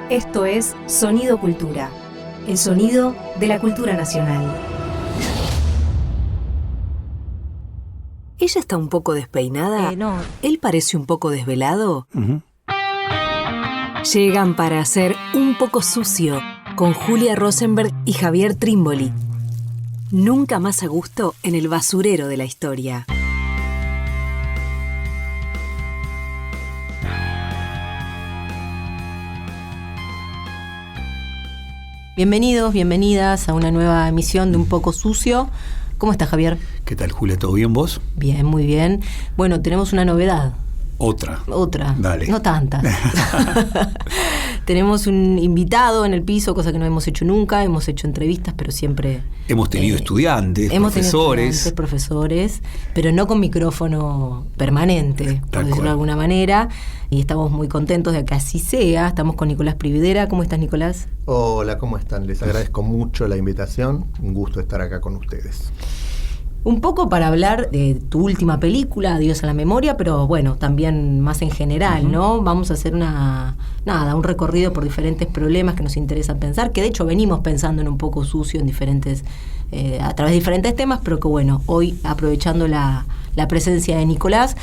Esto es Sonido Cultura, el sonido de la cultura nacional. ¿Ella está un poco despeinada? No. ¿Él parece un poco desvelado? Uh-huh. Llegan para hacer Un poco sucio con Julia Rosenberg y Javier Trimboli. Nunca más a gusto en el basurero de la historia. Bienvenidos, bienvenidas a una nueva emisión de Un poco sucio. ¿Cómo estás, Javier? ¿Qué tal, Julia? ¿Todo bien vos? Bien, muy bien. Bueno, tenemos una novedad. Otra. Dale. No tantas. Tenemos un invitado en el piso, cosa que no hemos hecho nunca. Hemos hecho entrevistas, pero siempre... Hemos tenido estudiantes, profesores, pero no con micrófono permanente, por decirlo de alguna manera. Y estamos muy contentos de que así sea. Estamos con Nicolás Prividera. ¿Cómo estás, Nicolás? Hola, ¿cómo están? Les agradezco mucho la invitación. Un gusto estar acá con ustedes. Un poco para hablar de tu última película, Adiós a la memoria, pero bueno, también más en general, ¿no? Vamos a hacer un recorrido por diferentes problemas que nos interesa pensar, que de hecho venimos pensando en Un poco sucio en diferentes, a través de diferentes temas, pero que bueno, hoy aprovechando la presencia de Nicolás,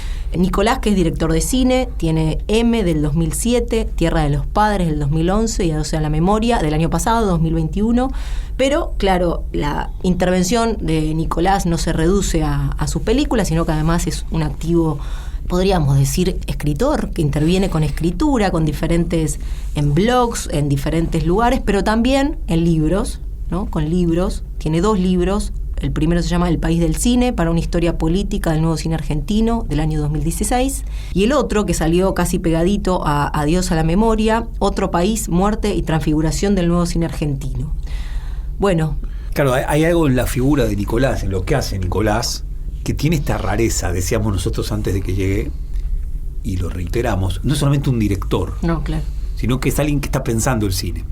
que es director de cine, tiene M del 2007, Tierra de los Padres del 2011 y Adiós a la memoria del año pasado, 2021, pero claro, la intervención de Nicolás no se reduce a sus películas, sino que además es un activo, podríamos decir, escritor, que interviene con escritura, en blogs, en diferentes lugares, pero también en libros, ¿no? Con libros, tiene 2 libros. El primero se llama El país del cine, para una historia política del nuevo cine argentino, del año 2016. Y el otro, que salió casi pegadito a Adiós a la memoria, Otro país, muerte y transfiguración del nuevo cine argentino. Bueno. Claro, hay algo en la figura de Nicolás, en lo que hace Nicolás, que tiene esta rareza, decíamos nosotros antes de que llegue, y lo reiteramos, no es solamente un director, no, claro, sino que es alguien que está pensando el cine.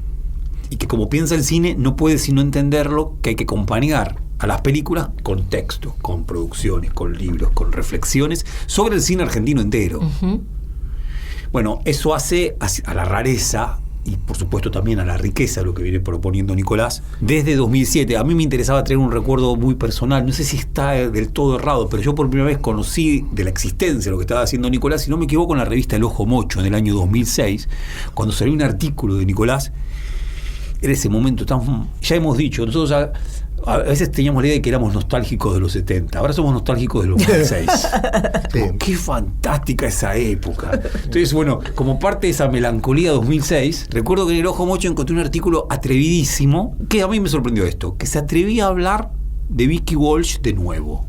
Y que como piensa el cine, no puede sino entenderlo, que hay que acompañar a las películas con texto, con producciones, con libros, con reflexiones sobre el cine argentino entero. Uh-huh. Bueno, eso hace a la rareza y por supuesto también a la riqueza de lo que viene proponiendo Nicolás desde 2007. A mí me interesaba traer un recuerdo muy personal, no sé si está del todo errado, pero yo por primera vez conocí de la existencia de lo que estaba haciendo Nicolás, si no me equivoco, en la revista El Ojo Mocho en el año 2006, cuando salió un artículo de Nicolás. Era ese momento ya hemos dicho, nosotros a veces teníamos la idea de que éramos nostálgicos de los 70, ahora somos nostálgicos de los 2006. Sí. Qué fantástica esa época. Entonces, bueno, como parte de esa melancolía 2006, recuerdo que en El Ojo Mocho encontré un artículo atrevidísimo, que a mí me sorprendió esto, que se atrevía a hablar de Vicky Walsh de nuevo,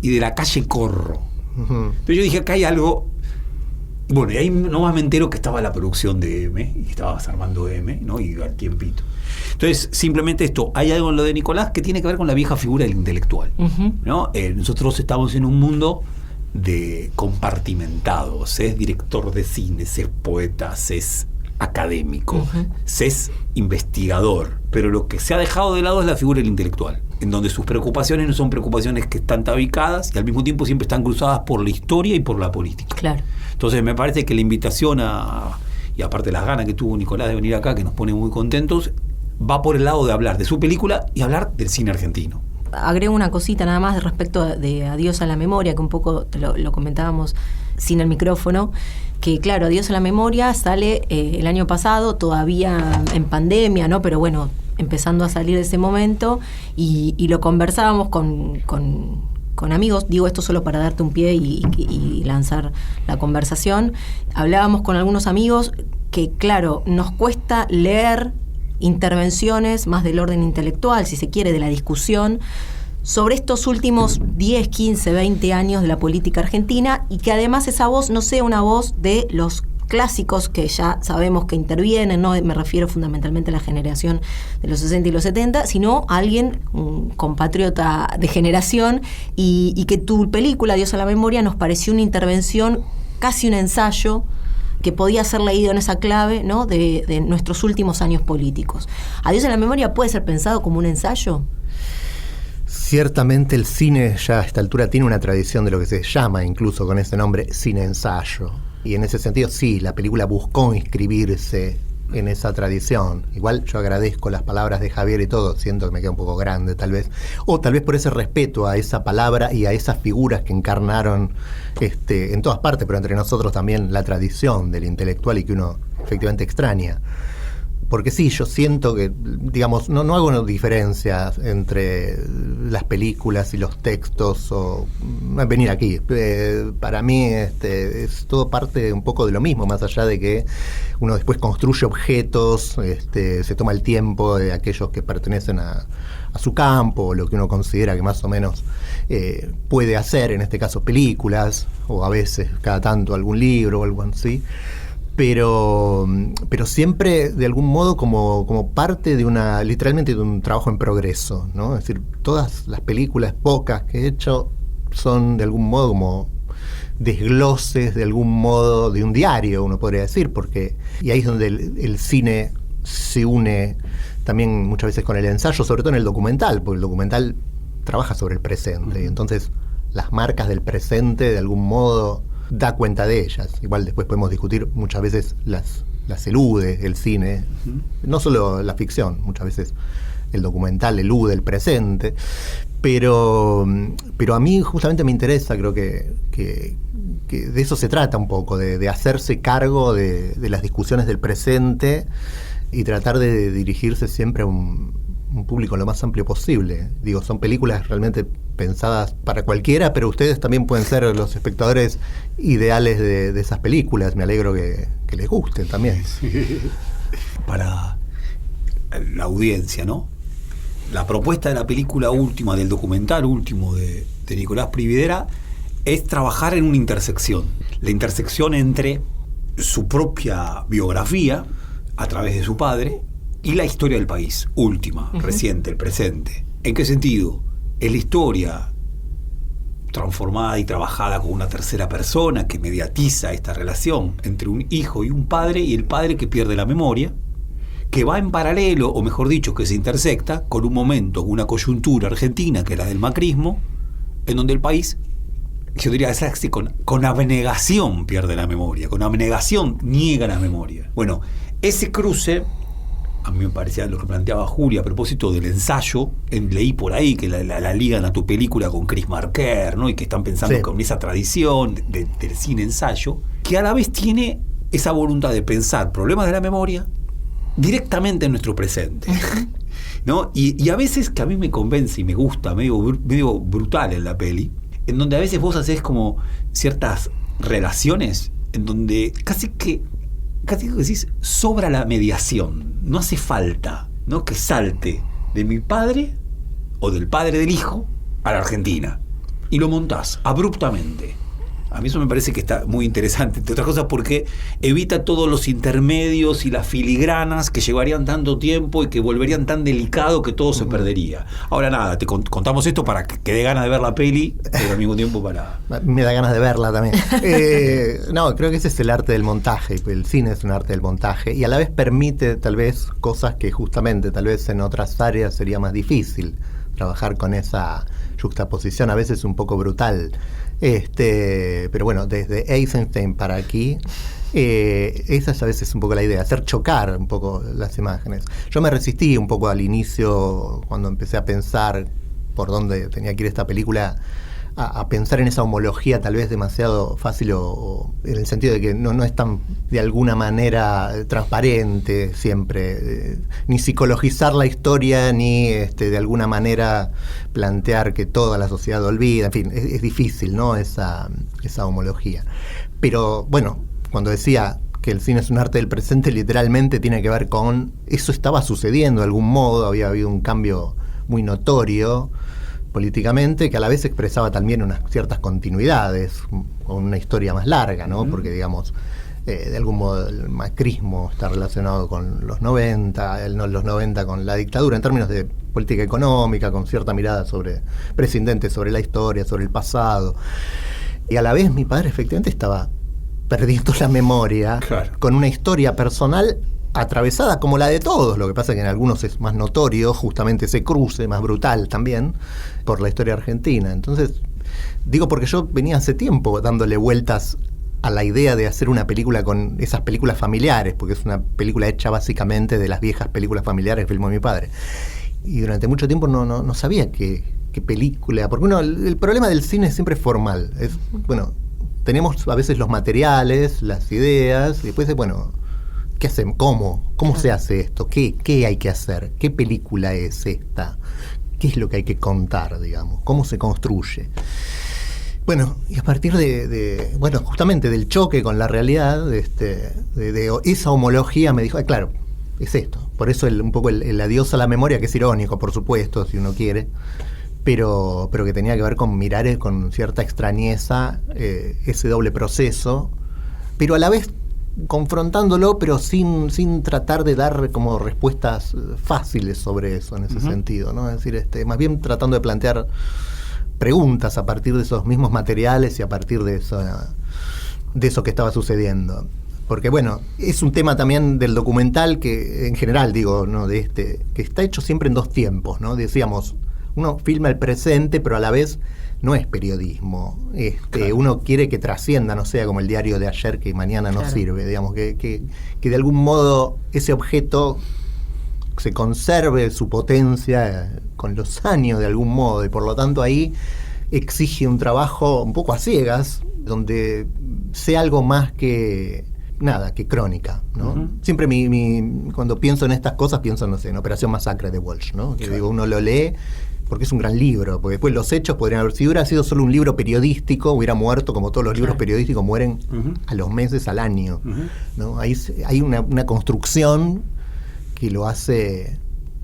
y de la calle Corro. Uh-huh. Entonces yo dije, acá hay algo. Bueno, y ahí nomás me entero que estaba la producción de M, y que estabas armando M, ¿no? Y al tiempito. Entonces, simplemente esto, hay algo en lo de Nicolás que tiene que ver con la vieja figura del intelectual, uh-huh, ¿no? Nosotros estamos en un mundo de compartimentados, se es director de cine, se es poeta, se es académico, uh-huh, se es investigador, pero lo que se ha dejado de lado es la figura del intelectual, en donde sus preocupaciones no son preocupaciones que están tabicadas y al mismo tiempo siempre están cruzadas por la historia y por la política. Claro. Entonces me parece que la invitación y aparte las ganas que tuvo Nicolás de venir acá, que nos pone muy contentos, va por el lado de hablar de su película y hablar del cine argentino. Agrego una cosita nada más respecto de Adiós a la memoria, que un poco lo comentábamos sin el micrófono, que claro, Adiós a la memoria sale el año pasado, todavía en pandemia, ¿no? Pero bueno, empezando a salir de ese momento, y lo conversábamos con amigos, digo esto solo para darte un pie y lanzar la conversación. Hablábamos con algunos amigos que, claro, nos cuesta leer intervenciones más del orden intelectual, si se quiere, de la discusión sobre estos últimos 10, 15, 20 años de la política argentina, y que además esa voz no sea una voz de los clásicos que ya sabemos que intervienen, no me refiero fundamentalmente a la generación de los 60 y los 70, sino a alguien, un compatriota de generación, y que tu película, Adiós a la memoria, nos pareció una intervención, casi un ensayo, que podía ser leído en esa clave, ¿no?, de nuestros últimos años políticos. ¿Adiós a la memoria puede ser pensado como un ensayo? Ciertamente el cine ya a esta altura tiene una tradición de lo que se llama, incluso con ese nombre, cine-ensayo. Y en ese sentido, sí, la película buscó inscribirse en esa tradición. Igual yo agradezco las palabras de Javier y todo, siento que me queda un poco grande tal vez, o tal vez por ese respeto a esa palabra y a esas figuras que encarnaron en todas partes, pero entre nosotros también la tradición del intelectual y que uno efectivamente extraña. Porque sí, yo siento que, digamos, no hago diferencias entre las películas y los textos o venir aquí. Para mí es todo parte un poco de lo mismo, más allá de que uno después construye objetos, se toma el tiempo de aquellos que pertenecen a su campo, o lo que uno considera que más o menos puede hacer, en este caso películas, o a veces cada tanto algún libro o algo así. Pero siempre de algún modo como parte de literalmente de un trabajo en progreso, ¿no? Es decir, todas las películas, pocas que he hecho, son de algún modo como desgloses, de algún modo, de un diario, uno podría decir, y ahí es donde el cine se une también muchas veces con el ensayo, sobre todo en el documental, porque el documental trabaja sobre el presente, y entonces las marcas del presente de algún modo da cuenta de ellas. Igual después podemos discutir, muchas veces las elude el cine, no solo la ficción, muchas veces el documental elude el presente, pero a mí justamente me interesa, creo que de eso se trata un poco, de hacerse cargo de las discusiones del presente y tratar de dirigirse siempre a un público lo más amplio posible. Digo, son películas realmente pensadas para cualquiera, pero ustedes también pueden ser los espectadores ideales de esas películas. Me alegro que les gusten también. Sí. Para la audiencia, ¿no? La propuesta de la película última, del documental último de Nicolás Prividera, es trabajar en una intersección. La intersección entre su propia biografía, a través de su padre, y la historia del país, última, reciente, el presente. ¿En qué sentido? Es la historia transformada y trabajada con una tercera persona que mediatiza esta relación entre un hijo y un padre, y el padre que pierde la memoria, que va en paralelo, o mejor dicho, que se intersecta con un momento, una coyuntura argentina, que es la del macrismo, en donde el país, yo diría, con abnegación pierde la memoria, con abnegación niega la memoria. Bueno, ese cruce, a mí me parecía lo que planteaba Julia a propósito del ensayo, leí por ahí que la ligan a tu película con Chris Marker, ¿no? Y que están pensando con esa tradición del cine ensayo, que a la vez tiene esa voluntad de pensar problemas de la memoria directamente en nuestro presente, ¿no? Y a veces, que a mí me convence y me gusta, medio brutal en la peli, en donde a veces vos hacés como ciertas relaciones en donde casi que decís, sobra la mediación, no hace falta, ¿no?, que salte de mi padre o del padre del hijo a la Argentina, y lo montás abruptamente. A mí eso me parece que está muy interesante, entre otras cosas porque evita todos los intermedios y las filigranas que llevarían tanto tiempo y que volverían tan delicado que todo se perdería. Ahora nada, te contamos esto para que dé ganas de ver la peli, pero al mismo tiempo para... Me da ganas de verla también. No, creo que ese es el arte del montaje. El cine es un arte del montaje y a la vez permite tal vez cosas que justamente tal vez en otras áreas sería más difícil trabajar con esa juxtaposición, a veces un poco brutal. Pero bueno, desde Eisenstein para aquí, esa es a veces un poco la idea, hacer chocar un poco las imágenes. Yo me resistí un poco al inicio, cuando empecé a pensar por dónde tenía que ir esta película, a pensar en esa homología tal vez demasiado fácil, o en el sentido de que no es tan de alguna manera transparente siempre, ni psicologizar la historia, ni de alguna manera plantear que toda la sociedad olvida, en fin, es difícil, ¿no?, esa homología. Pero bueno, cuando decía que el cine es un arte del presente, literalmente tiene que ver con eso. Estaba sucediendo de algún modo, había habido un cambio muy notorio políticamente, que a la vez expresaba también unas ciertas continuidades con una historia más larga, ¿no? Porque, digamos, de algún modo el macrismo está relacionado con los 90, los 90 con la dictadura, en términos de política económica, con cierta mirada prescindente sobre la historia, sobre el pasado. Y a la vez mi padre efectivamente estaba perdiendo la memoria, claro, con una historia personal atravesada como la de todos. Lo que pasa es que en algunos es más notorio justamente ese cruce, más brutal también, por la historia argentina. Entonces, digo, porque yo venía hace tiempo dándole vueltas a la idea de hacer una película con esas películas familiares, porque es una película hecha básicamente de las viejas películas familiares que filmó mi padre. Y durante mucho tiempo no sabía qué película, porque el problema del cine es siempre formal. Bueno, tenemos a veces los materiales, las ideas, y después, bueno, ¿qué hacemos? ¿Cómo se hace esto? ¿Qué hay que hacer? ¿Qué película es esta? ¿Qué es lo que hay que contar, digamos? ¿Cómo se construye? Bueno, y a partir bueno, justamente del choque con la realidad, de esa homología, me dijo, claro, es esto. Por eso un poco el adiós a la memoria, que es irónico, por supuesto, si uno quiere, pero que tenía que ver con mirar con cierta extrañeza ese doble proceso, pero a la vez confrontándolo, pero sin tratar de dar como respuestas fáciles sobre eso, en ese sentido, ¿no? Es decir, más bien tratando de plantear preguntas a partir de esos mismos materiales y a partir de eso que estaba sucediendo. Porque bueno, es un tema también del documental que, en general, digo, ¿no? Que está hecho siempre en dos tiempos, ¿no? Decíamos, uno filma el presente, pero a la vez no es periodismo. Claro. Uno quiere que trascienda, no sea como el diario de ayer que mañana no sirve, digamos, que de algún modo ese objeto se conserve su potencia con los años de algún modo, y por lo tanto ahí exige un trabajo un poco a ciegas, donde sea algo más que crónica, ¿no? Siempre cuando pienso en estas cosas, pienso, no sé, en Operación Masacre de Walsh, ¿no? Que digo, uno lo lee porque es un gran libro, porque después los hechos podrían haber, si hubiera sido solo un libro periodístico, hubiera muerto como todos los libros periodísticos mueren a los meses, al año, ¿no? Ahí hay una construcción que lo hace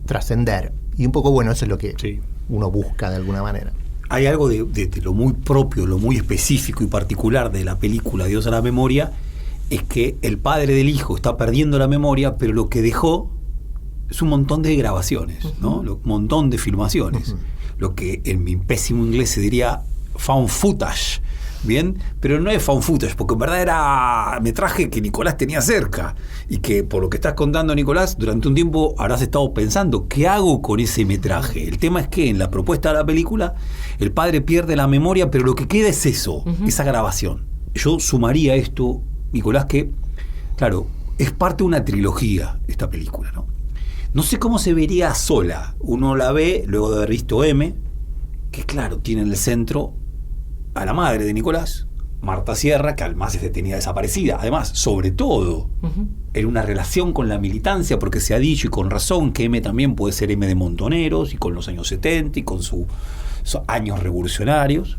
trascender. Y un poco, bueno, eso es lo que uno busca de alguna manera. Hay algo de lo muy propio, lo muy específico y particular de la película Dios a la memoria, es que el padre del hijo está perdiendo la memoria, pero lo que dejó es un montón de grabaciones, ¿no? Un montón de filmaciones. Lo que en mi pésimo inglés se diría found footage. Bien, pero no es found footage, porque en verdad era metraje que Nicolás tenía cerca y que, por lo que estás contando, Nicolás, durante un tiempo habrás estado pensando, ¿qué hago con ese metraje? El tema es que en la propuesta de la película el padre pierde la memoria, pero lo que queda es eso, esa grabación. Yo sumaría esto, Nicolás, que, claro, es parte de una trilogía esta película, ¿no? No sé cómo se vería sola. Uno la ve luego de haber visto M, que claro, tiene en el centro a la madre de Nicolás, Marta Sierra, que además se tenía desaparecida. Además, sobre todo, en una relación con la militancia, porque se ha dicho, y con razón, que M también puede ser M de Montoneros, y con los años 70, y con sus años revolucionarios.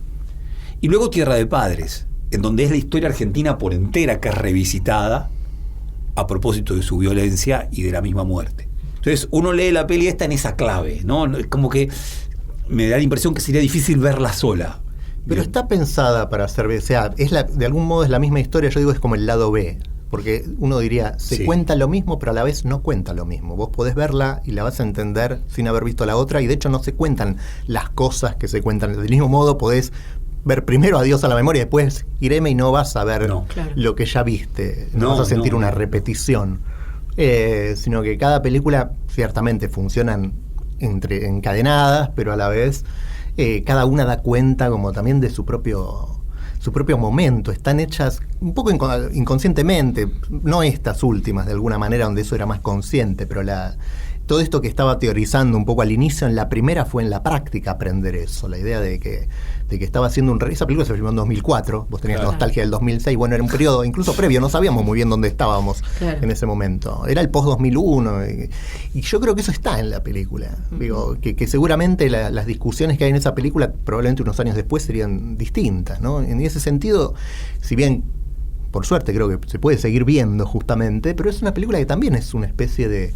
Y luego Tierra de Padres, en donde es la historia argentina por entera que es revisitada a propósito de su violencia y de la misma muerte. Entonces, uno lee la peli esta en esa clave, ¿no? Como que me da la impresión que sería difícil verla sola. Pero está pensada para ser, o sea, de algún modo es la misma historia, yo digo, es como el lado B, porque uno diría, se cuenta lo mismo, pero a la vez no cuenta lo mismo. Vos podés verla y la vas a entender sin haber visto la otra, y de hecho no se cuentan las cosas que se cuentan. Del mismo modo podés ver primero Adiós a la memoria, después Ireme, y no vas a ver lo que ya viste, no vas a sentir una repetición, sino que cada película ciertamente funcionan encadenadas, pero a la vez cada una da cuenta como también de su propio momento. Están hechas un poco inconscientemente, no estas últimas de alguna manera donde eso era más consciente, pero todo esto que estaba teorizando un poco al inicio, en la primera fue en la práctica aprender eso, la idea de que estaba haciendo esa película se filmó en 2004, vos tenías nostalgia del 2006, bueno, era un periodo incluso previo, no sabíamos muy bien dónde estábamos en ese momento, era el post-2001, y yo creo que eso está en la película, digo, que seguramente las discusiones que hay en esa película probablemente unos años después serían distintas, ¿no? En ese sentido, si bien por suerte creo que se puede seguir viendo justamente, pero es una película que también es una especie de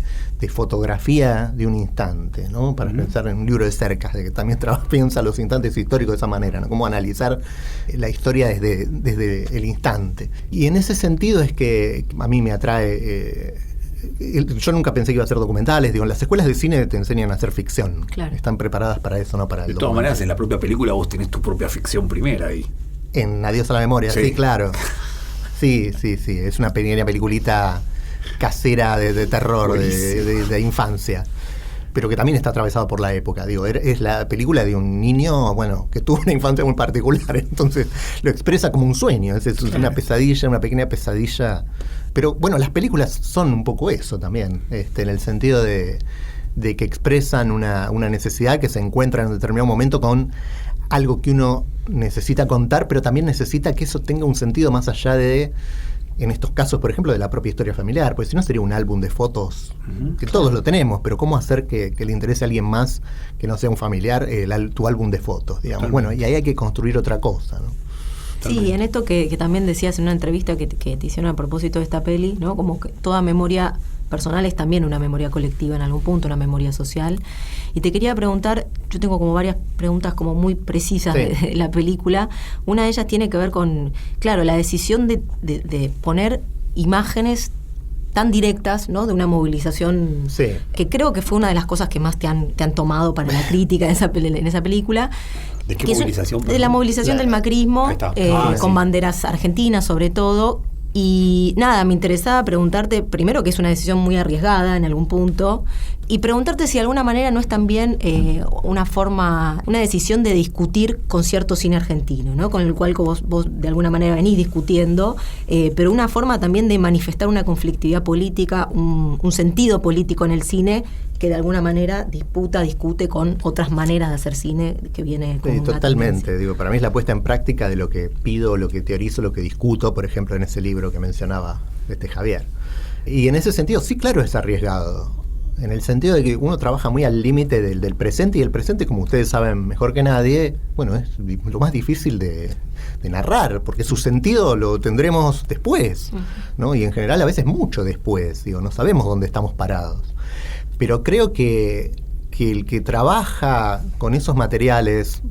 fotografía de un instante, ¿no? Para pensar en un libro de Cercas, de que también piensa los instantes históricos de esa manera, ¿no? Cómo analizar la historia desde el instante. Y en ese sentido es que a mí me atrae. Yo nunca pensé que iba a hacer documentales. Digo, las escuelas de cine te enseñan a hacer ficción. Claro. Están preparadas para eso, no para el de todas maneras, en la propia película vos tenés tu propia ficción primera ahí. En Adiós a la memoria, sí claro. Sí, es una pequeña peliculita casera de terror, de infancia. pero que también está atravesado por la época. Digo, es la película de un niño, bueno, que tuvo una infancia muy particular, entonces lo expresa como un sueño, es una pesadilla, una pequeña pesadilla. Pero bueno, las películas son un poco eso también, en el sentido de que expresan una necesidad que se encuentra en un determinado momento con algo que uno necesita contar, pero también necesita que eso tenga un sentido más allá de, en estos casos, por ejemplo, de la propia historia familiar, porque si no sería un álbum de fotos, que todos lo tenemos, pero ¿cómo hacer que le interese a alguien más que no sea un familiar tu álbum de fotos, digamos? Bueno, y ahí hay que construir otra cosa, ¿no? Sí, en esto que también decías en una entrevista que te hicieron a propósito de esta peli, ¿no? Como que toda memoria personal es también una memoria colectiva en algún punto, una memoria social. Y te quería preguntar, yo tengo como varias preguntas como muy precisas de la película. Una de ellas tiene que ver con, claro, la decisión de poner imágenes tan directas, ¿no? De una movilización que creo que fue una de las cosas que más te han tomado para la crítica en esa película. ¿De qué movilización? De la movilización del macrismo, con banderas argentinas sobre todo. Y nada, me interesaba preguntarte, primero que es una decisión muy arriesgada en algún punto, y preguntarte si de alguna manera no es también una decisión de discutir con cierto cine argentino, ¿no? Con el cual vos de alguna manera venís discutiendo, pero una forma también de manifestar una conflictividad política, un sentido político en el cine que de alguna manera discute con otras maneras de hacer cine que viene con una totalmente, tendencia. digo, para mí es la puesta en práctica de lo que pido, lo que teorizo, lo que discuto, por ejemplo, en ese libro que mencionaba Javier. Y en ese sentido, sí, claro, es arriesgado. En el sentido de que uno trabaja muy al límite del presente, y el presente, como ustedes saben mejor que nadie, bueno, es lo más difícil de narrar, porque su sentido lo tendremos después, ¿no? Y en general a veces mucho después, digo, no sabemos dónde estamos parados. Pero creo que el que trabaja con esos materiales,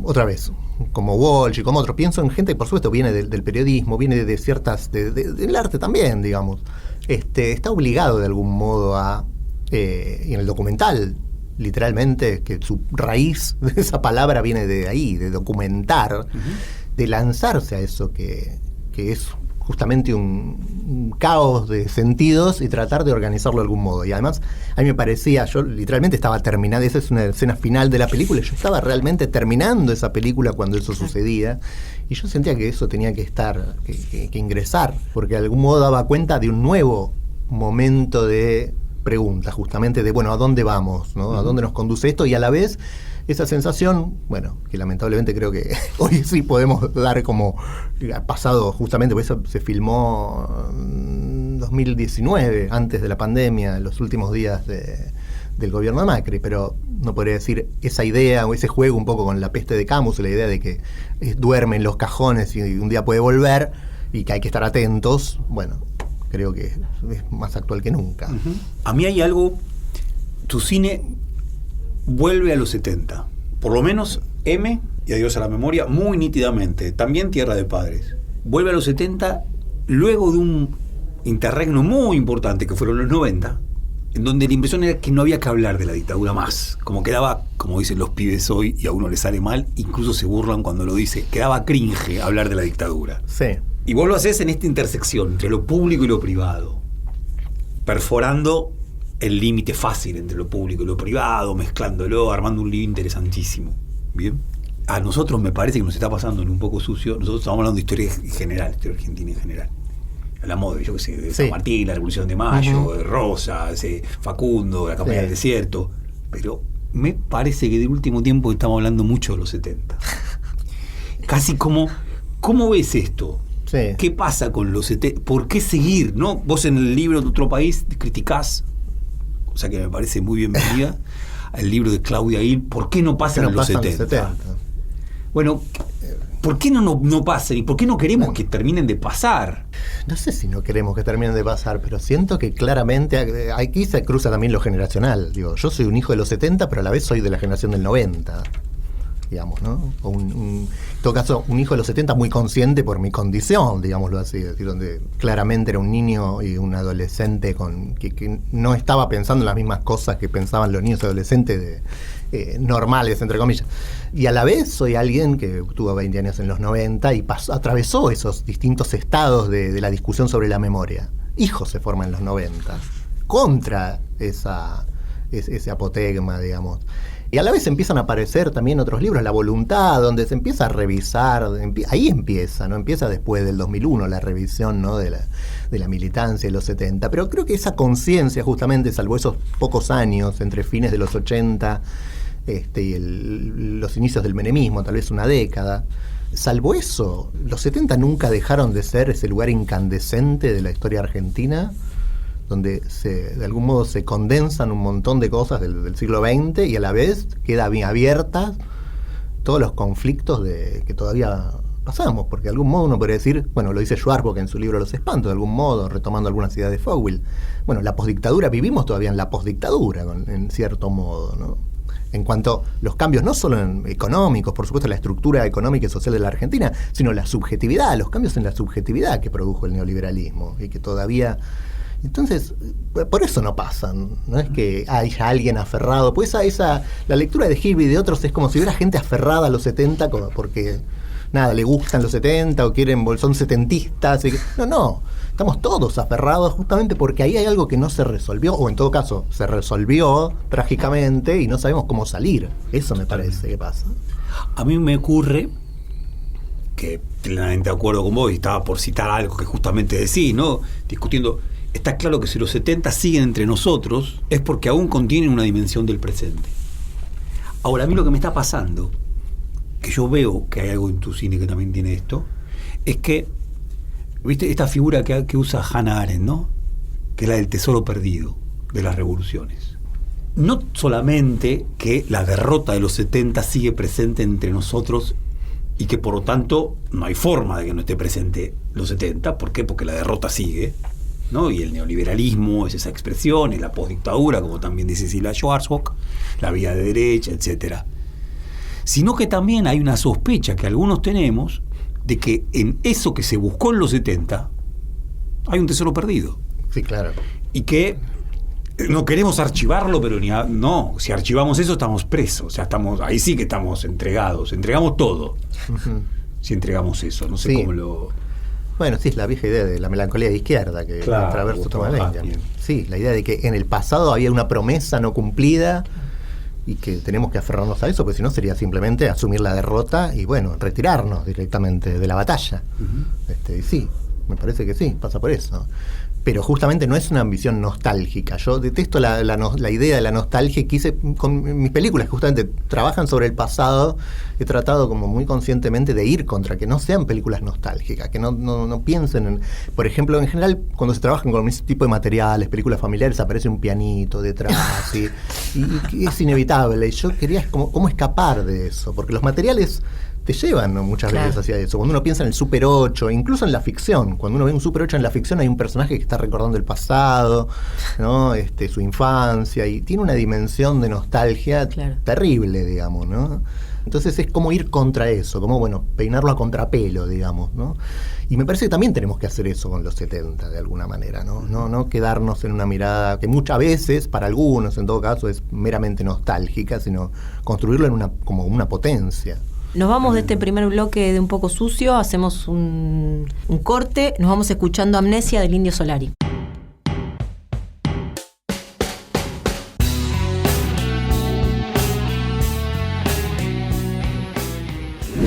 otra vez, como Walsh y como otros, pienso en gente que por supuesto viene del periodismo, viene de ciertas, del arte también, digamos, está obligado de algún modo a, y en el documental, literalmente, que su raíz de esa palabra viene de ahí, de documentar, de lanzarse a eso que es justamente un caos de sentidos y tratar de organizarlo de algún modo. Y además, a mí me parecía, yo literalmente estaba terminando, esa es una escena final de la película, yo estaba realmente terminando esa película cuando eso sucedía, y yo sentía que eso tenía que estar, que ingresar, porque de algún modo daba cuenta de un nuevo momento de pregunta, justamente de, bueno, ¿a dónde vamos? ¿No? ¿A dónde nos conduce esto? Y a la vez, esa sensación, bueno, que lamentablemente creo que hoy sí podemos dar como pasado, justamente, porque eso se filmó en 2019, antes de la pandemia, en los últimos días del gobierno de Macri, pero no podría decir esa idea o ese juego un poco con la peste de Camus, la idea de que duerme en los cajones y un día puede volver y que hay que estar atentos, bueno, creo que es más actual que nunca. A mí hay algo, tu cine vuelve a los 70, por lo menos M y Adiós a la memoria, muy nítidamente, también Tierra de Padres. Vuelve a los 70 luego de un interregno muy importante que fueron los 90, en donde la impresión era que no había que hablar de la dictadura más, como quedaba, como dicen los pibes hoy, y a uno le sale mal, incluso se burlan cuando lo dice, quedaba cringe hablar de la dictadura. Sí. Y vos lo haces en esta intersección entre lo público y lo privado, perforando el límite fácil entre lo público y lo privado, mezclándolo, armando un libro interesantísimo. Bien. A nosotros me parece que nos está pasando en Un poco sucio. Nosotros estamos hablando de historia en general, historia argentina en general. Hablamos de, yo qué sé, de San Martín, la Revolución de Mayo, de Rosa, Facundo, la campaña del desierto. Pero me parece que del último tiempo estamos hablando mucho de los 70. Casi como, ¿cómo ves esto? Sí. ¿Qué pasa con los 70? ¿Por qué seguir? ¿No? Vos en el libro de Otro País criticás, o sea que me parece muy bienvenida, el libro de Claudia Gil, ¿por qué no pasan los 70? Bueno, ¿por qué no pasan? ¿Y por qué no queremos que terminen de pasar? No sé si no queremos que terminen de pasar, pero siento que claramente aquí se cruza también lo generacional. Digo, yo soy un hijo de los 70, pero a la vez soy de la generación del 90. Digamos, ¿no? O en todo caso, un hijo de los 70 muy consciente por mi condición, digámoslo así, es decir, donde claramente era un niño y un adolescente que no estaba pensando en las mismas cosas que pensaban los niños y adolescentes normales, entre comillas. Y a la vez soy alguien que tuvo 20 años en los 90 y atravesó esos distintos estados de la discusión sobre la memoria. Hijos se forman en los 90, contra esa ese apotegma, digamos. Y a la vez empiezan a aparecer también otros libros, La Voluntad, donde se empieza a revisar, ahí empieza, ¿no? Empieza después del 2001 la revisión, ¿no? de la militancia de los 70, pero creo que esa conciencia justamente, salvo esos pocos años entre fines de los 80 y los inicios del menemismo, tal vez una década, salvo eso, los 70 nunca dejaron de ser ese lugar incandescente de la historia argentina, donde de algún modo se condensan un montón de cosas del siglo XX y a la vez queda bien abiertas todos los conflictos que todavía pasamos, porque de algún modo uno podría decir, bueno, lo dice Schwarzenegger en su libro Los Espantos, de algún modo, retomando algunas ideas de Foucault, bueno, la posdictadura, vivimos todavía en la posdictadura, en cierto modo, ¿no? En cuanto a los cambios, no solo económicos, por supuesto, la estructura económica y social de la Argentina, sino la subjetividad, los cambios en la subjetividad que produjo el neoliberalismo y que todavía... Entonces, por eso no pasan, no es que haya alguien aferrado, pues la lectura de Gil y de otros es como si hubiera gente aferrada a los 70 porque, nada, le gustan los 70 o son setentistas. No, estamos todos aferrados justamente porque ahí hay algo que no se resolvió, o en todo caso, se resolvió trágicamente y no sabemos cómo salir. Eso me parece que pasa. A mí me ocurre que, plenamente de acuerdo con vos, y estaba por citar algo que justamente decís, ¿no? Discutiendo... Está claro que si los 70 siguen entre nosotros es porque aún contienen una dimensión del presente. Ahora, a mí lo que me está pasando, que yo veo que hay algo en tu cine que también tiene esto, es que, ¿viste esta figura que usa Hannah Arendt, ¿no? Que es la del tesoro perdido de las revoluciones? No solamente que la derrota de los 70 sigue presente entre nosotros y que por lo tanto no hay forma de que no esté presente los 70, ¿por qué? Porque la derrota sigue, ¿no? Y el neoliberalismo es esa expresión, es la postdictadura, como también dice Cecilia Schwarzkopf, la vía de derecha, etcétera. Sino que también hay una sospecha que algunos tenemos de que en eso que se buscó en los 70 hay un tesoro perdido. Sí, claro. Y que no queremos archivarlo, pero no, si archivamos eso estamos presos, o sea, ahí sí que estamos entregamos todo. Uh-huh. Si entregamos eso, no sé sí. Cómo lo... Bueno, sí, es la vieja idea de la melancolía de izquierda que Traverso toma también. Sí, la idea de que en el pasado había una promesa no cumplida y que tenemos que aferrarnos a eso, porque si no sería simplemente asumir la derrota y, bueno, retirarnos directamente de la batalla. Uh-huh. Sí, me parece que sí, pasa por eso. Pero justamente no es una ambición nostálgica. Yo detesto la idea de la nostalgia y quise, con mis películas que justamente trabajan sobre el pasado, he tratado como muy conscientemente de ir contra, que no sean películas nostálgicas, que no piensen en... Por ejemplo, en general, cuando se trabajan con ese tipo de materiales, películas familiares, aparece un pianito detrás y es inevitable. Y yo quería cómo escapar de eso, porque los materiales... te llevan, ¿no? Muchas veces hacia eso. Cuando uno piensa en el Super 8, incluso en la ficción, cuando uno ve un Super 8 en la ficción hay un personaje que está recordando el pasado, ¿no? Su infancia, y tiene una dimensión de nostalgia terrible, digamos, ¿no? Entonces es como ir contra eso, como, bueno, peinarlo a contrapelo, digamos, ¿no? Y me parece que también tenemos que hacer eso con los 70, de alguna manera, ¿no? No quedarnos en una mirada que muchas veces, para algunos en todo caso, es meramente nostálgica, sino construirlo como una potencia. Nos vamos de este primer bloque de Un poco sucio, hacemos un corte, nos vamos escuchando Amnesia del Indio Solari.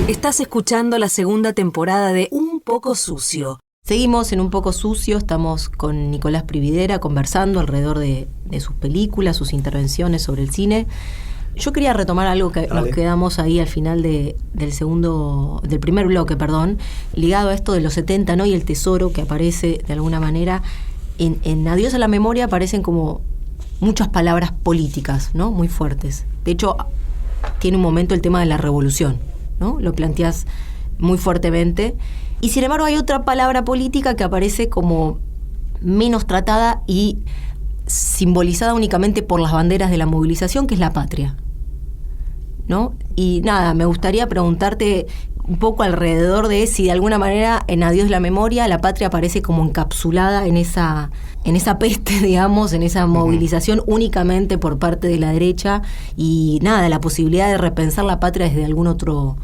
Estás escuchando la segunda temporada de Un poco sucio. Seguimos en Un poco sucio, estamos con Nicolás Prividera conversando alrededor de sus películas, sus intervenciones sobre el cine. Yo quería retomar algo que nos quedamos ahí al final del primer bloque, ligado a esto de los 70, ¿no? Y el tesoro que aparece de alguna manera. En Adiós a la memoria aparecen como muchas palabras políticas, ¿no? Muy fuertes. De hecho, tiene un momento el tema de la revolución, ¿no? Lo planteás muy fuertemente. Y sin embargo hay otra palabra política que aparece como menos tratada y simbolizada únicamente por las banderas de la movilización, que es la patria, ¿no? Y nada, me gustaría preguntarte un poco alrededor de si de alguna manera en Adiós la memoria la patria aparece como encapsulada en esa peste, digamos, en esa movilización únicamente por parte de la derecha, y nada, la posibilidad de repensar la patria desde algún otro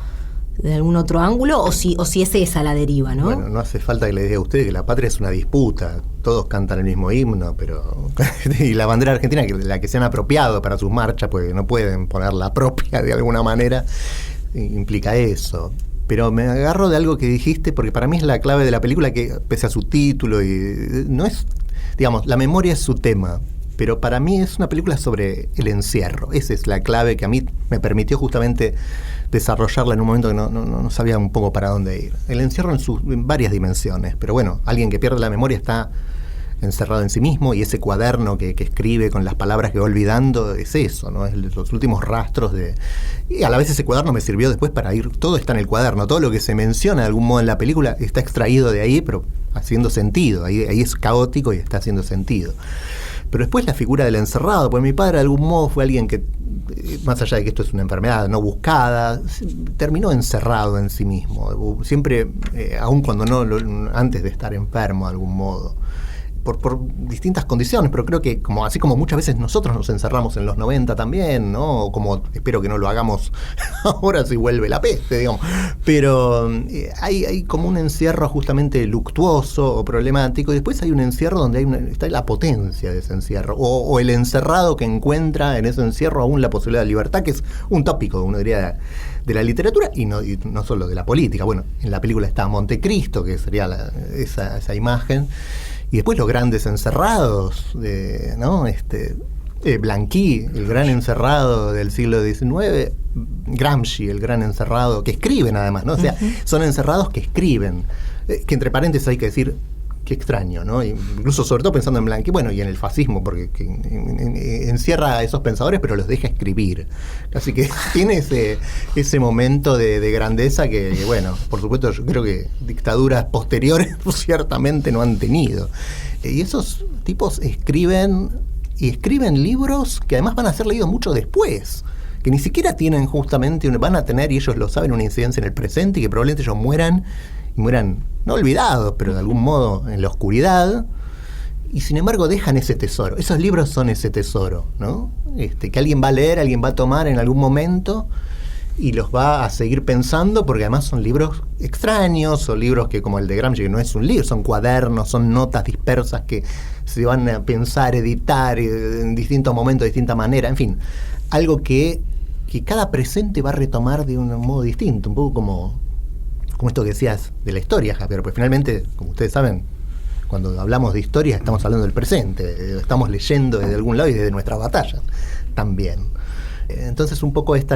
de algún otro ángulo, o si es esa la deriva, ¿no? Bueno, no hace falta que le diga a usted que la patria es una disputa. Todos cantan el mismo himno, pero y la bandera argentina, que la que se han apropiado para sus marchas, pues no pueden poner la propia de alguna manera, implica eso. Pero me agarro de algo que dijiste, porque para mí es la clave de la película, que pese a su título, y no es, digamos, la memoria es su tema, pero para mí es una película sobre el encierro. Esa es la clave que a mí me permitió justamente desarrollarla en un momento que no sabía un poco para dónde ir. El encierro en varias dimensiones, pero bueno, alguien que pierde la memoria está encerrado en sí mismo, y ese cuaderno que escribe con las palabras que va olvidando es eso, ¿no? Es los últimos rastros de... Y a la vez ese cuaderno me sirvió después para ir... Todo está en el cuaderno, todo lo que se menciona de algún modo en la película está extraído de ahí, pero haciendo sentido. Ahí es caótico y está haciendo sentido. Pero después la figura del encerrado, pues mi padre de algún modo fue alguien que, más allá de que esto es una enfermedad no buscada, terminó encerrado en sí mismo, siempre, aun cuando antes de estar enfermo de algún modo, por distintas condiciones, pero creo que así como muchas veces nosotros nos encerramos en los 90 también, ¿no? Como espero que no lo hagamos ahora si vuelve la peste, digamos. Pero hay como un encierro justamente luctuoso o problemático, y después hay un encierro donde está la potencia de ese encierro, o el encerrado que encuentra en ese encierro aún la posibilidad de libertad, que es un tópico, uno diría, de la literatura y no solo de la política. Bueno, en la película está Montecristo, que sería esa imagen. Y después los grandes encerrados, ¿no? Blanqui, el gran encerrado del siglo XIX, Gramsci, el gran encerrado, que escriben además, ¿no? O sea, son encerrados que escriben, que entre paréntesis hay que decir, qué extraño, ¿no? Incluso sobre todo pensando en Blanqui, bueno, y en el fascismo, porque encierra a esos pensadores, pero los deja escribir. Así que tiene ese momento de grandeza que, bueno, por supuesto yo creo que dictaduras posteriores ciertamente no han tenido. Y esos tipos escriben libros que además van a ser leídos mucho después, que ni siquiera tienen justamente, van a tener, y ellos lo saben, una incidencia en el presente, y que probablemente ellos mueran no olvidados, pero de algún modo en la oscuridad, y sin embargo dejan ese tesoro. Esos libros son ese tesoro, ¿no? Que alguien va a leer, alguien va a tomar en algún momento y los va a seguir pensando, porque además son libros extraños, o libros que, como el de Gramsci, que no es un libro, son cuadernos, son notas dispersas que se van a pensar, editar en distintos momentos, de distinta manera, en fin, algo que cada presente va a retomar de un modo distinto, un poco como esto que decías de la historia, Javier, pues finalmente, como ustedes saben, cuando hablamos de historia estamos hablando del presente, estamos leyendo desde algún lado y desde nuestras batallas también. Entonces un poco esta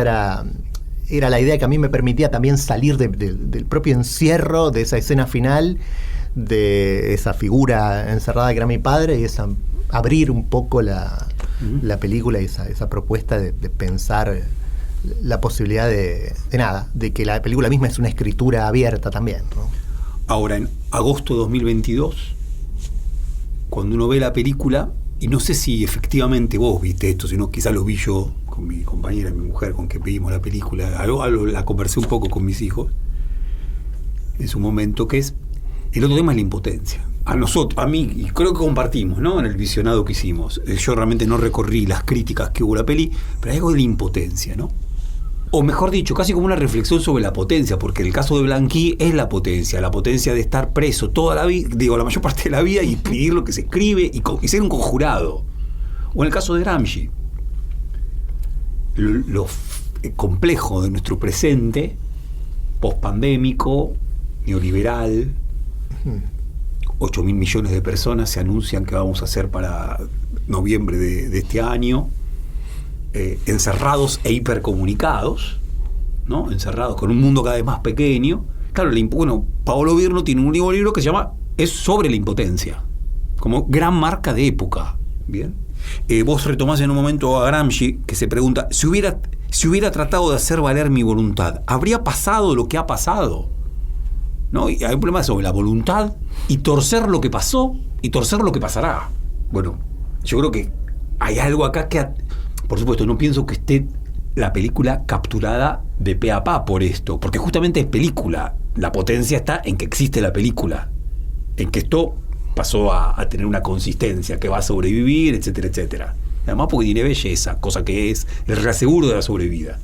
era la idea que a mí me permitía también salir del propio encierro, de esa escena final, de esa figura encerrada que era mi padre, y abrir un poco la película y esa propuesta de pensar la posibilidad de que la película misma es una escritura abierta también, ¿no? Ahora, en agosto de 2022, cuando uno ve la película, y no sé si efectivamente vos viste esto, sino quizás lo vi yo con mi compañera, mi mujer, con que vimos la película, algo la conversé un poco con mis hijos en su momento, que es el otro tema es la impotencia. A mí, y creo que compartimos, ¿no? En el visionado que hicimos. Yo realmente no recorrí las críticas que hubo a la peli, pero hay algo de la impotencia, ¿no? O mejor dicho, casi como una reflexión sobre la potencia, porque el caso de Blanqui es la potencia de estar preso toda la vida, la mayor parte de la vida, y pedir lo que se escribe y ser un conjurado. O en el caso de Gramsci, lo complejo de nuestro presente, pospandémico, neoliberal, 8.000 millones de personas se anuncian que vamos a hacer para noviembre de este año, encerrados e hipercomunicados, ¿no? Encerrados con un mundo cada vez más pequeño. Claro, Paolo Virno tiene un nuevo libro que se llama Es sobre la impotencia, como gran marca de época. Bien. Vos retomás en un momento a Gramsci, que se pregunta, si hubiera tratado de hacer valer mi voluntad, ¿habría pasado lo que ha pasado? ¿No? Y hay un problema sobre la voluntad y torcer lo que pasó y torcer lo que pasará. Bueno, yo creo que hay algo acá que, por supuesto, no pienso que esté la película capturada de pe a pa por esto, porque justamente es película. La potencia está en que existe la película, en que esto pasó a tener una consistencia, que va a sobrevivir, etcétera, etcétera. Además porque tiene belleza, cosa que es el reaseguro de la sobrevida.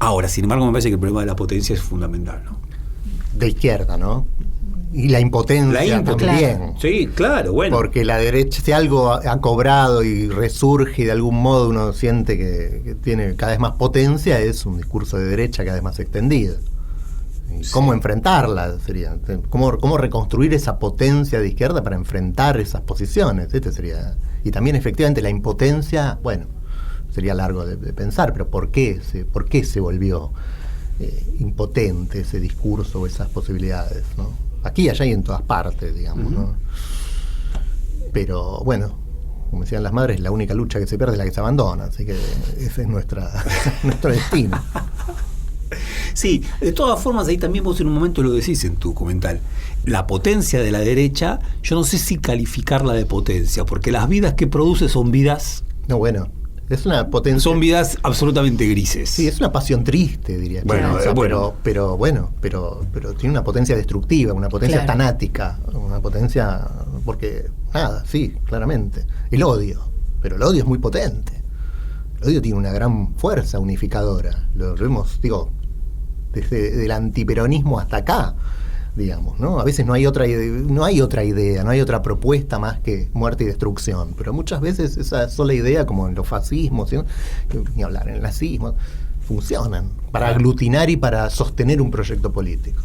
Ahora, sin embargo, me parece que el problema de la potencia es fundamental, ¿no? De izquierda, ¿no? Y la impotencia también. Claro. Sí, claro, bueno. Porque la derecha, si algo ha cobrado y resurge y de algún modo uno siente que tiene cada vez más potencia, es un discurso de derecha cada vez más extendido. ¿Y cómo enfrentarla? Sería ¿Cómo reconstruir esa potencia de izquierda para enfrentar esas posiciones? Sería. Y también efectivamente la impotencia, bueno, sería largo de pensar, pero ¿por qué se volvió impotente ese discurso o esas posibilidades, ¿no? Aquí, allá y en todas partes, digamos, ¿no? Pero bueno, como decían las madres, la única lucha que se pierde es la que se abandona, así que ese es nuestro destino. Sí, de todas formas, ahí también vos en un momento lo decís en tu documental. La potencia de la derecha, yo no sé si calificarla de potencia, porque las vidas que produce son vidas... No, bueno, es una potencia... Son vidas absolutamente grises. Sí, es una pasión triste, diría yo. Bueno, O sea, bueno. pero tiene una potencia destructiva, una potencia Claro. tanática, una potencia... Porque, nada, sí, claramente. El odio, pero el odio es muy potente. El odio tiene una gran fuerza unificadora. Lo vemos, digo, desde el antiperonismo hasta acá, digamos, ¿no? A veces no hay otra idea, no hay otra propuesta más que muerte y destrucción, pero muchas veces esa sola idea, como en los fascismos, ¿sí? Ni hablar, en el nazismo, funcionan para aglutinar y para sostener un proyecto político,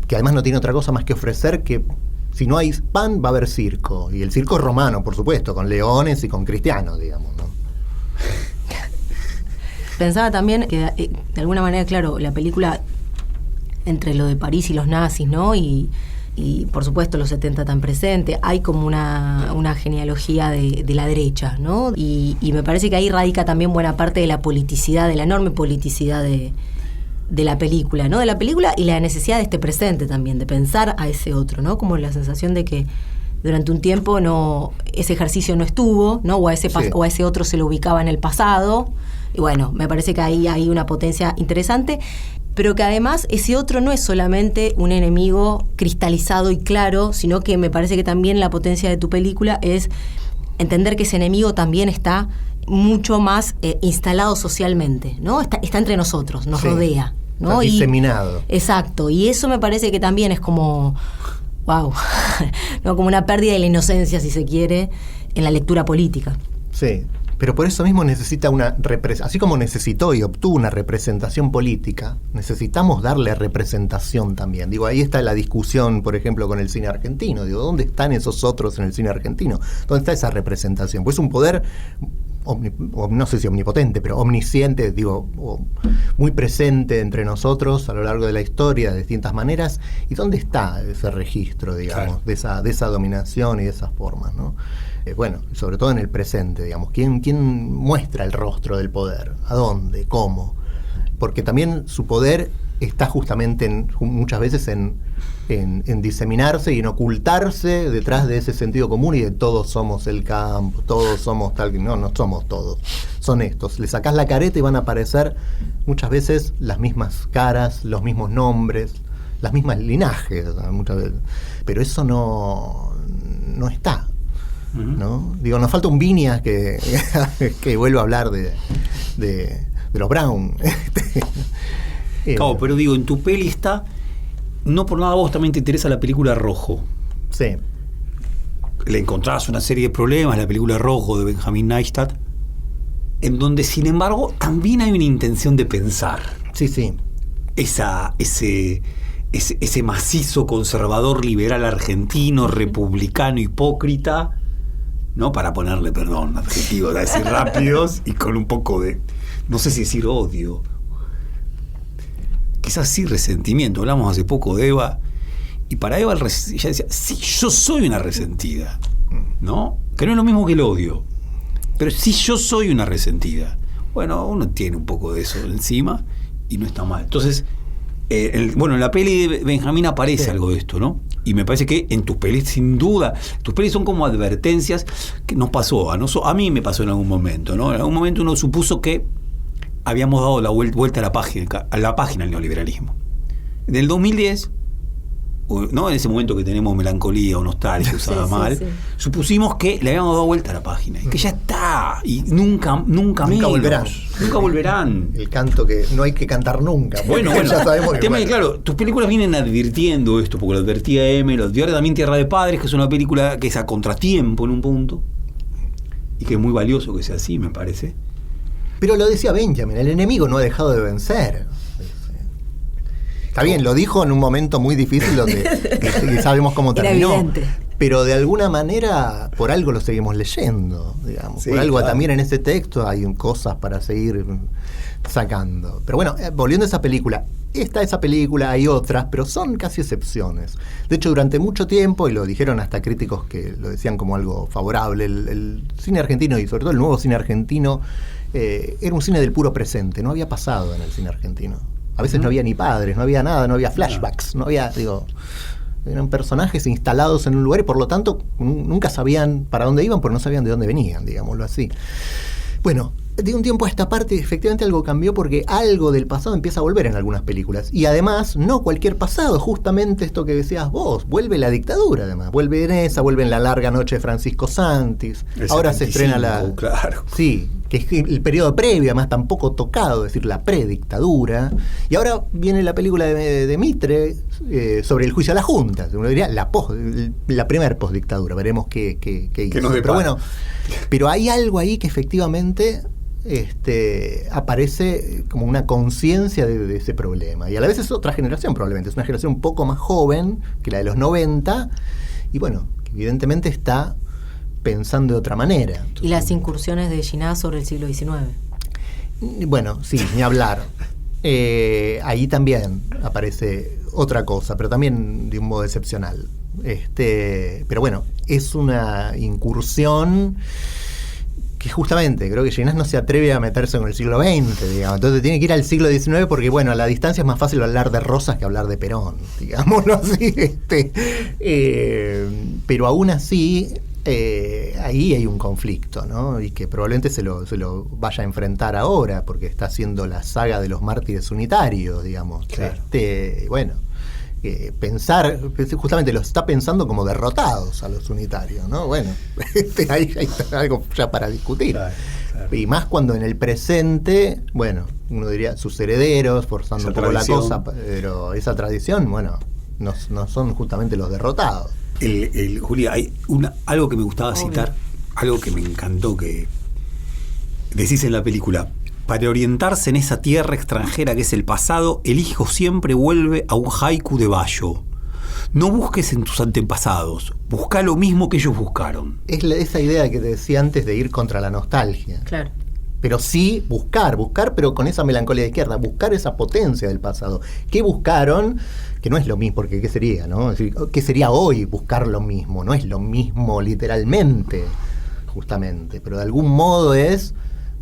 que además no tiene otra cosa más que ofrecer que si no hay pan va a haber circo, y el circo romano, por supuesto, con leones y con cristianos, digamos, ¿no? Pensaba también que de alguna manera, claro, la película entre lo de París y los nazis, ¿no? Y por supuesto los 70 tan presente, hay como una genealogía de la derecha, ¿no? Y me parece que ahí radica también buena parte de la politicidad, de la enorme politicidad de la película, ¿no? De la película y la necesidad de este presente también, de pensar a ese otro, ¿no? Como la sensación de que durante un tiempo ese ejercicio no estuvo, ¿no? O a ese otro se lo ubicaba en el pasado. Y bueno, me parece que ahí hay una potencia interesante, pero que además ese otro no es solamente un enemigo cristalizado y claro, sino que me parece que también la potencia de tu película es entender que ese enemigo también está mucho más instalado socialmente, ¿no? Está entre nosotros, nos rodea, ¿no? Está diseminado. Exacto, y eso me parece que también es como, wow, ¿no? Como una pérdida de la inocencia, si se quiere, en la lectura política. Sí, pero por eso mismo necesita así como necesitó y obtuvo una representación política, necesitamos darle representación también. Digo, ahí está la discusión, por ejemplo, con el cine argentino. Digo, ¿dónde están esos otros en el cine argentino? ¿Dónde está esa representación? Pues es un poder, no sé si omnipotente, pero omnisciente, digo, muy presente entre nosotros a lo largo de la historia de distintas maneras. ¿Y dónde está ese registro, digamos, claro, de esa dominación y de esas formas, ¿no? Bueno, sobre todo en el presente, digamos. ¿Quién muestra el rostro del poder? ¿A dónde? ¿Cómo? Porque también su poder está justamente muchas veces en diseminarse y en ocultarse detrás de ese sentido común y de todos somos el campo, todos somos tal... No somos todos, son estos. Le sacás la careta y van a aparecer muchas veces las mismas caras, los mismos nombres, las mismas linajes, muchas veces. Pero eso no está. ¿No? Digo, nos falta un Viñas que vuelva a hablar de los Brown. Claro, pero digo, en tu peli está, no por nada vos también te interesa la película Rojo. Sí. Le encontrás una serie de problemas, la película Rojo de Benjamin Neistat, en donde sin embargo también hay una intención de pensar. Sí. Ese macizo conservador liberal argentino, republicano, hipócrita, ¿no? Para ponerle, perdón, adjetivos, a decir rápidos y con un poco de, no sé si decir odio, quizás sí resentimiento. Hablamos hace poco de Eva, y para Eva ella decía, sí, yo soy una resentida, ¿no? Que no es lo mismo que el odio, pero sí yo soy una resentida. Bueno, uno tiene un poco de eso encima y no está mal. Entonces, en la peli de Benjamín aparece algo de esto, ¿no? Y me parece que en tus pelis, sin duda, tus pelis son como advertencias que nos pasó, a mí me pasó en algún momento, ¿no? En algún momento uno supuso que habíamos dado la vuelta a la página del neoliberalismo. En el 2010, ¿no? En ese momento que tenemos melancolía o nostalgia usada mal, supusimos que le habíamos dado vuelta a la página y que ya está, y nunca volverán. Nunca volverán. El canto que no hay que cantar nunca. Bueno, ya sabemos el tema es que, claro, tus películas vienen advirtiendo esto, porque lo advertía M, lo advirtió ahora también Tierra de Padres, que es una película que es a contratiempo en un punto, y que es muy valioso que sea así, me parece. Pero lo decía Benjamin, el enemigo no ha dejado de vencer. Está bien, lo dijo en un momento muy difícil donde sabemos cómo terminó. Era evidente. Pero de alguna manera, por algo lo seguimos leyendo, digamos. Sí, por algo claro. también en ese texto hay cosas para seguir sacando. Pero bueno, volviendo a esa película, está esa película, hay otras, pero son casi excepciones. De hecho, durante mucho tiempo, y lo dijeron hasta críticos que lo decían como algo favorable, el cine argentino, y sobre todo el nuevo cine argentino, era un cine del puro presente, no había pasado en el cine argentino. A veces no había ni padres, no había nada, no había flashbacks, no había, eran personajes instalados en un lugar y por lo tanto nunca sabían para dónde iban, porque no sabían de dónde venían, digámoslo así. Bueno, de un tiempo a esta parte efectivamente algo cambió porque algo del pasado empieza a volver en algunas películas. Y además, no cualquier pasado, justamente esto que decías vos, vuelve la dictadura además, vuelve en esa, vuelve en La larga noche de Francisco Santis. Ahora 75, se estrena la... Claro. Sí, que es el periodo previo, además tampoco tocado, es decir, la predictadura. Y ahora viene la película de Mitre sobre el juicio a la Junta. Uno diría la primera postdictadura, veremos qué hizo. Pero bueno, pero hay algo ahí que efectivamente aparece como una conciencia de ese problema. Y a la vez es otra generación probablemente, es una generación un poco más joven que la de los 90, y bueno, evidentemente está pensando de otra manera. Y las incursiones de Ginás sobre el siglo XIX. Bueno, sí, ni hablar. Ahí también aparece otra cosa, pero también de un modo excepcional. Pero bueno, es una incursión que justamente creo que Ginás no se atreve a meterse con el siglo XX, digamos. Entonces tiene que ir al siglo XIX porque, bueno, a la distancia es más fácil hablar de Rosas que hablar de Perón, digámoslo así. Pero aún así... ahí hay un conflicto, ¿no? Y que probablemente se lo vaya a enfrentar ahora, porque está haciendo la saga de los mártires unitarios, digamos. Claro. Bueno, pensar, justamente los está pensando como derrotados a los unitarios, ¿no? Bueno, ahí está algo ya para discutir. Claro. Y más cuando en el presente, bueno, uno diría sus herederos, forzando un poco la cosa, pero esa tradición, bueno, no son justamente los derrotados. Julia, hay algo que me gustaba citar, algo que me encantó que decís en la película. Para orientarse en esa tierra extranjera que es el pasado, el hijo siempre vuelve a un haiku de Bayo. No busques en tus antepasados, busca lo mismo que ellos buscaron. Es esa idea que te decía antes de ir contra la nostalgia. Claro. Pero sí buscar, pero con esa melancolía de izquierda, buscar esa potencia del pasado. ¿Qué buscaron? Que no es lo mismo, porque ¿qué sería, no? Es decir, ¿qué sería hoy buscar lo mismo? No es lo mismo literalmente, justamente, pero de algún modo es,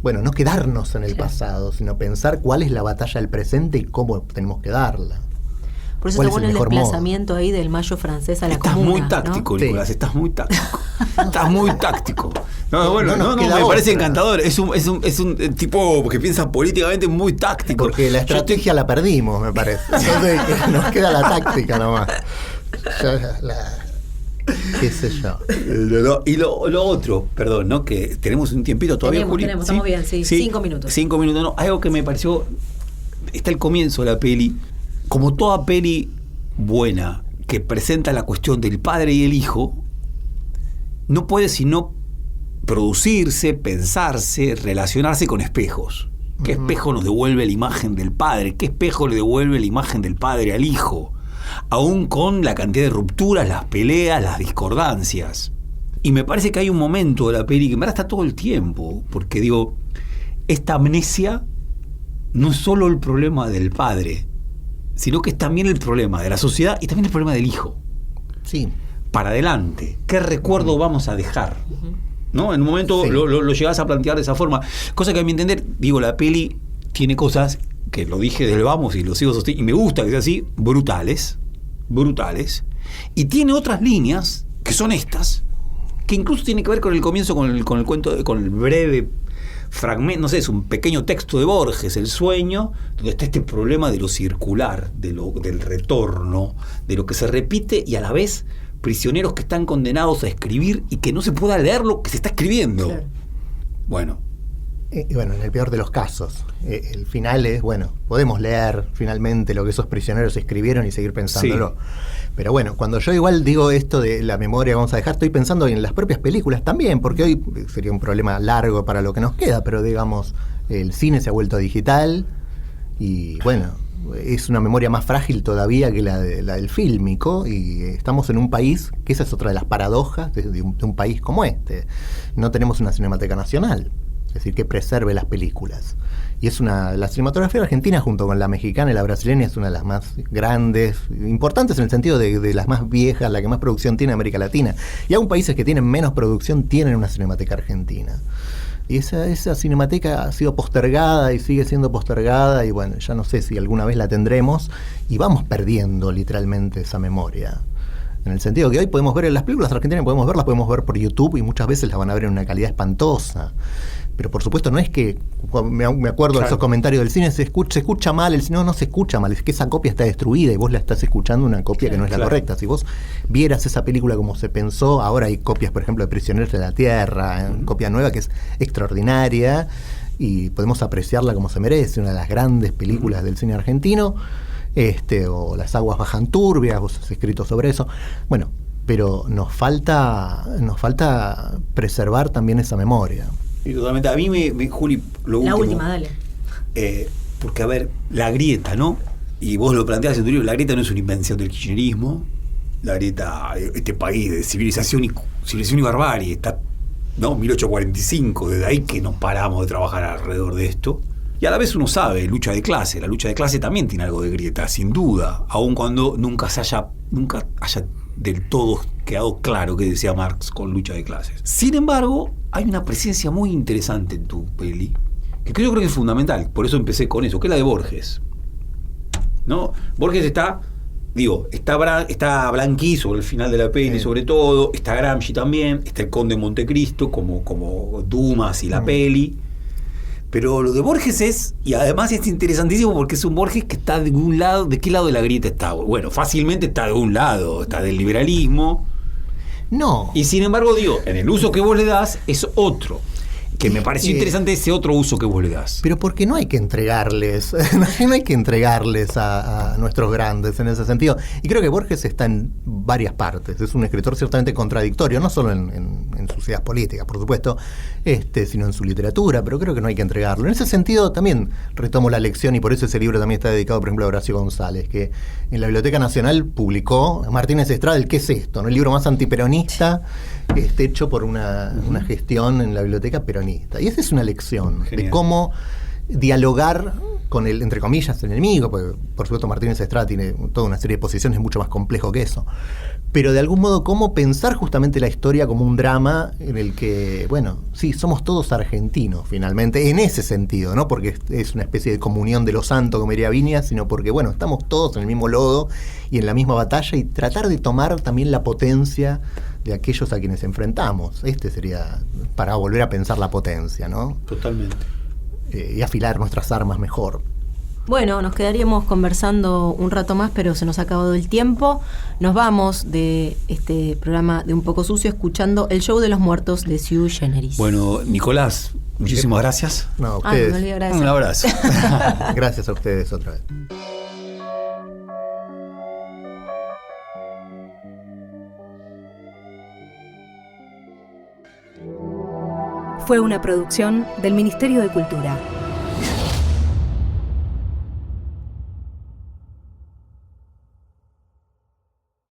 bueno, no quedarnos en el pasado, sino pensar cuál es la batalla del presente y cómo tenemos que darla. Por eso está bueno el desplazamiento ahí del mayo francés a la estás comuna. Muy táctico, ¿no? Nicolás, estás muy táctico. Estás muy táctico. No, me parece encantador. Es un tipo que piensa políticamente muy táctico. Porque la estrategia la perdimos, me parece. Entonces nos queda la táctica nomás. Qué sé yo. Y lo otro, perdón, ¿no? Que tenemos un tiempito todavía, Juli. Tenemos, estamos bien, sí. 5 minutos. 5 minutos, no. Algo que me pareció. Está el comienzo de la peli. Como toda peli buena que presenta la cuestión del padre y el hijo, no puede sino producirse, pensarse, relacionarse con espejos. ¿Qué espejo nos devuelve la imagen del padre? ¿Qué espejo le devuelve la imagen del padre al hijo? Aún con la cantidad de rupturas, las peleas, las discordancias. Y me parece que hay un momento de la peli que me está todo el tiempo, porque digo, esta amnesia no es solo el problema del padre, sino que es también el problema de la sociedad y también el problema del hijo. Sí. Para adelante, ¿qué recuerdo vamos a dejar? ¿No? En un momento sí. lo llegás a plantear de esa forma. Cosa que a mi entender, digo, la peli tiene cosas, que lo dije desde el vamos y lo sigo sosteniendo, y me gusta que sea así, brutales, y tiene otras líneas, que son estas, que incluso tiene que ver con el comienzo, con el cuento, con el breve fragmento, no sé, es un pequeño texto de Borges, El sueño, donde está este problema de lo circular, del retorno, de lo que se repite y a la vez prisioneros que están condenados a escribir y que no se pueda leer lo que se está escribiendo. Claro. Bueno. Y bueno, en el peor de los casos, el final es, bueno, podemos leer finalmente lo que esos prisioneros escribieron y seguir pensándolo. Sí. Pero bueno, cuando yo igual digo esto de la memoria que vamos a dejar, estoy pensando en las propias películas también, porque hoy sería un problema largo para lo que nos queda, pero digamos, el cine se ha vuelto digital y bueno, es una memoria más frágil todavía que la del fílmico, y estamos en un país, que esa es otra de las paradojas de un país como este. No tenemos una Cinemateca Nacional. Es decir, que preserve las películas. Y la cinematografía argentina, junto con la mexicana y la brasileña, es una de las más grandes, importantes en el sentido de las más viejas, la que más producción tiene en América Latina. Y aún países que tienen menos producción tienen una Cinemateca Argentina. Y esa cinemateca ha sido postergada y sigue siendo postergada, y bueno, ya no sé si alguna vez la tendremos, y vamos perdiendo literalmente esa memoria. En el sentido que hoy podemos ver en las películas argentinas, podemos ver por YouTube, y muchas veces las van a ver en una calidad espantosa. Pero por supuesto no es que, me acuerdo de esos comentarios del cine, se escucha mal el cine. No se escucha mal, es que esa copia está destruida y vos la estás escuchando una copia que no es la correcta. Si vos vieras esa película como se pensó, ahora hay copias, por ejemplo, de Prisioneros de la Tierra, copia nueva que es extraordinaria y podemos apreciarla como se merece, una de las grandes películas del cine argentino, o Las aguas bajan turbias, vos has escrito sobre eso. Bueno, pero nos falta preservar también esa memoria. Y totalmente. A mí Juli, lo último. La última, dale. Porque, a ver, la grieta, ¿no? Y vos lo planteás en tu libro, la grieta no es una invención del kirchnerismo. La grieta, este país de civilización y barbarie, está, ¿no? 1845, desde ahí que nos paramos de trabajar alrededor de esto. Y a la vez uno sabe, lucha de clase. La lucha de clase también tiene algo de grieta, sin duda. Aun cuando nunca haya del todo quedado claro que decía Marx con lucha de clases. Sin embargo, hay una presencia muy interesante en tu peli, que yo creo que es fundamental, por eso empecé con eso, que es la de Borges. ¿No? Borges está Blanqui sobre el final de la peli, sobre todo, está Gramsci también, está el Conde de Montecristo como Dumas y la peli. Pero lo de Borges es, y además es interesantísimo porque es un Borges que está de un lado. ¿De qué lado de la grieta está? Bueno, fácilmente está de un lado, está del liberalismo. No. Y sin embargo, en el uso que vos le das es otro. Que me pareció interesante ese otro uso que vos le das. Pero porque no hay que entregarles, no hay que entregarles a nuestros grandes en ese sentido. Y creo que Borges está en varias partes. Es un escritor ciertamente contradictorio, no solo en sus ideas políticas, por supuesto, sino en su literatura, pero creo que no hay que entregarlo. En ese sentido también retomo la lección, y por eso ese libro también está dedicado, por ejemplo, a Horacio González, que en la Biblioteca Nacional publicó Martínez Estrada, el ¿Qué es esto?, ¿no? El libro más antiperonista hecho por una gestión en la biblioteca peronista. Y esa es una lección de cómo dialogar con el, entre comillas, enemigo, porque por supuesto Martínez Estrada tiene toda una serie de posiciones mucho más complejo que eso. Pero de algún modo, cómo pensar justamente la historia como un drama en el que, bueno, sí, somos todos argentinos finalmente, en ese sentido, no porque es una especie de comunión de los santos, como diría Viñas, sino porque, bueno, estamos todos en el mismo lodo y en la misma batalla, y tratar de tomar también la potencia de aquellos a quienes enfrentamos. Sería para volver a pensar la potencia, ¿no? Totalmente. Y afilar nuestras armas mejor. Bueno, nos quedaríamos conversando un rato más, pero se nos ha acabado el tiempo. Nos vamos de este programa de Un Poco Sucio escuchando El Show de los Muertos de Sui Generis. Bueno, Nicolás, muchísimas gracias. No, a ustedes. Me olvidé agradecer. Un abrazo. Gracias a ustedes otra vez. Fue una producción del Ministerio de Cultura.